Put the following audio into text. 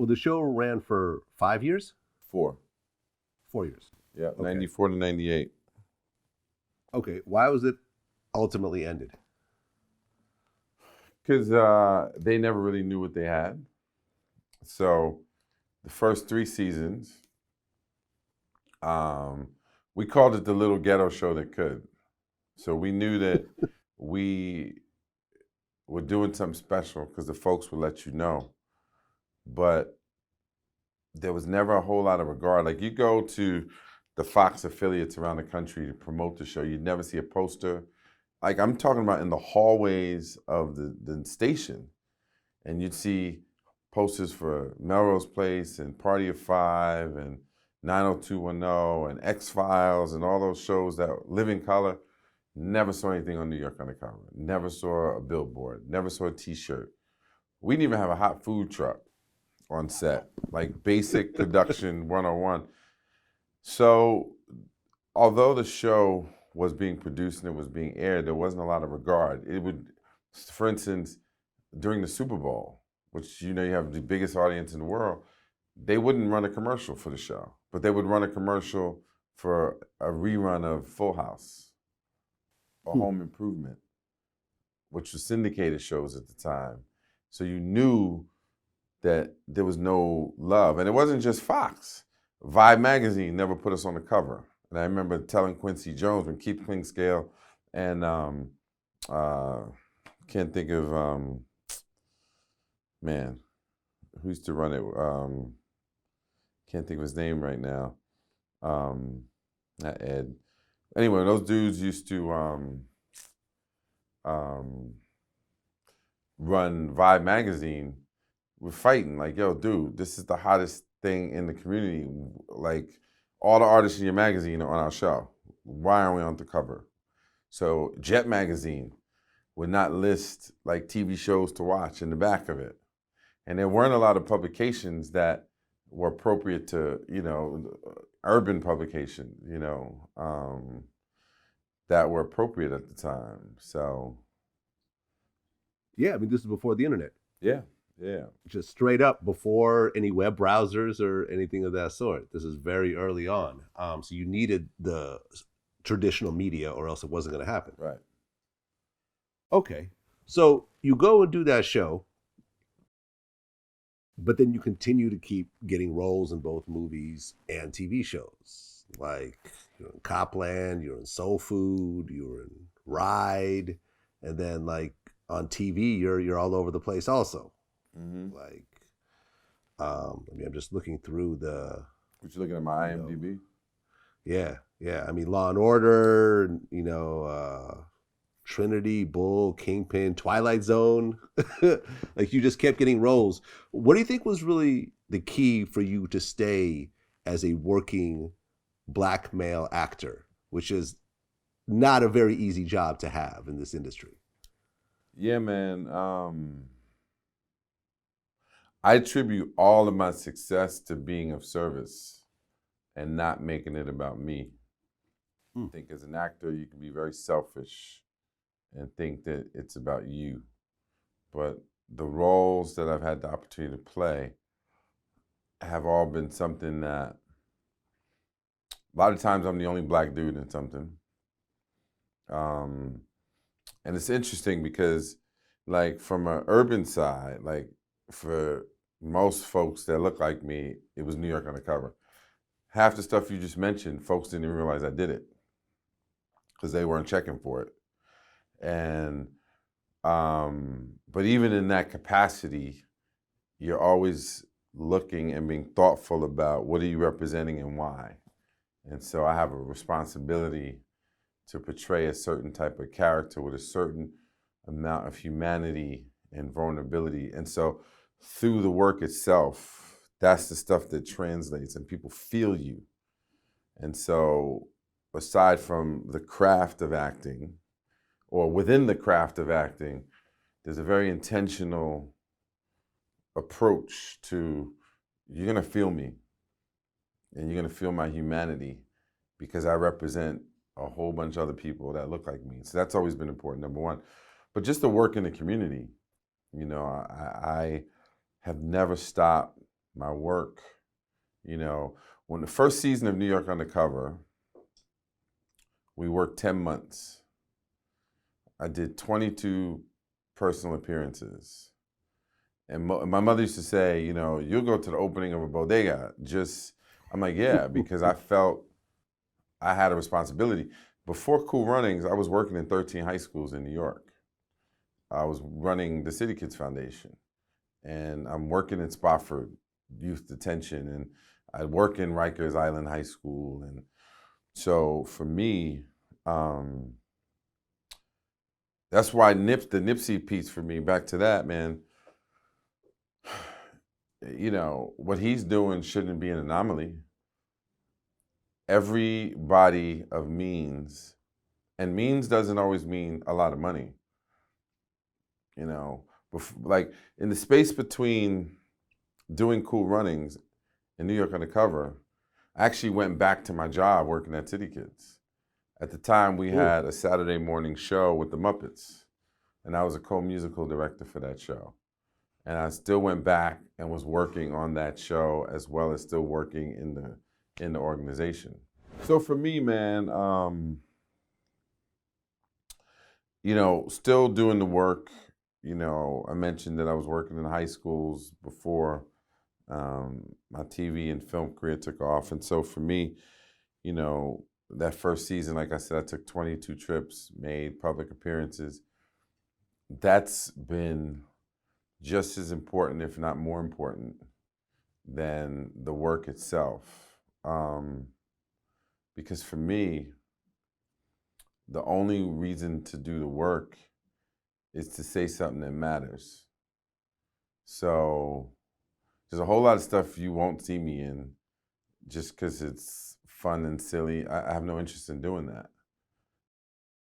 Well, the show ran for 5 years, 4. 4 years. Yeah, Okay. 94 to 98. Okay. Why was it ultimately ended? Because they never really knew what they had. So the first 3 seasons, we called it the little ghetto show that could. So we knew that we were doing something special because the folks would let you know. But there was never a whole lot of regard. Like you go to the Fox affiliates around the country to promote the show, you'd never see a poster. Like I'm talking about in the hallways of the station, and you'd see posters for Melrose Place and Party of Five and 90210 and X Files and all those shows that Living Color. Never saw anything on New York Undercover. Never saw a billboard. Never saw a T-shirt. We didn't even have a hot food truck on set, like basic production 101. So although the show was being produced and it was being aired, there wasn't a lot of regard. It would, for instance, during the Super Bowl, which you have the biggest audience in the world, they wouldn't run a commercial for the show, but they would run a commercial for a rerun of Full House or Home Improvement, which was syndicated shows at the time. So you knew that there was no love. And it wasn't just Fox. Vibe magazine never put us on the cover. And I remember telling Quincy Jones when Keith Klingscale and can't think of man, who used to run it? Can't think of his name right now. Not Ed. Anyway, those dudes used to run Vibe magazine. We're fighting like, yo, dude, this is the hottest thing in the community. Like, all the artists in your magazine are on our show. Why aren't we on the cover? So Jet magazine would not list like TV shows to watch in the back of it. And there weren't a lot of publications that were appropriate to, urban publications, that were appropriate at the time. So. Yeah, I mean, this is before the internet. Yeah. Just straight up before any web browsers or anything of that sort. This is very early on. So you needed the traditional media or else it wasn't going to happen. Right. Okay. So you go and do that show, but then you continue to keep getting roles in both movies and TV shows. Like you're in Copland, you're in Soul Food, you're in Ride, and then like on TV, you're all over the place also. Mm-hmm. Like, I'm just looking through the. What you looking at my IMDb? Yeah. I mean, Law and Order, Trinity, Bull, Kingpin, Twilight Zone. Like you just kept getting roles. What do you think was really the key for you to stay as a working Black male actor, which is not a very easy job to have in this industry? Yeah, man. I attribute all of my success to being of service and not making it about me. I think as an actor, you can be very selfish and think that it's about you. But the roles that I've had the opportunity to play have all been something that, a lot of times I'm the only Black dude in something. And it's interesting because, like, from an urban side, like, for most folks that look like me, it was New York Undercover. Half the stuff you just mentioned, folks didn't even realize I did it because they weren't checking for it. And, but even in that capacity, you're always looking and being thoughtful about what are you representing and why. And so I have a responsibility to portray a certain type of character with a certain amount of humanity and vulnerability. And so through the work itself, that's the stuff that translates and people feel you. And so aside from the craft of acting, or within the craft of acting, there's a very intentional approach to, you're gonna feel me and you're gonna feel my humanity because I represent a whole bunch of other people that look like me. So that's always been important, number one. But just the work in the community, I have never stopped my work. You know, when the first season of New York Undercover, we worked 10 months. I did 22 personal appearances. And my mother used to say, you know, you'll go to the opening of a bodega. I'm like, yeah, because I felt I had a responsibility. Before Cool Runnings, I was working in 13 high schools in New York. I was running the City Kids Foundation, and I'm working in Spofford Youth Detention, and I work in Rikers Island High School. And so for me, that's why the Nipsey piece for me, back to that, man, you know, what he's doing shouldn't be an anomaly. Every body of means, and means doesn't always mean a lot of money, you know, like in the space between doing Cool Runnings and New York Undercover, I actually went back to my job working at City Kids. At the time, we had a Saturday morning show with the Muppets, and I was a co-musical director for that show. And I still went back and was working on that show as well as still working in the organization. So for me, man, you know, still doing the work. You know, I mentioned that I was working in high schools before my TV and film career took off. And so for me, you know, that first season, like I said, I took 22 trips, made public appearances. That's been just as important, if not more important, than the work itself. Because for me, the only reason to do the work is to say something that matters. So there's a whole lot of stuff you won't see me in just because it's fun and silly. I have no interest in doing that.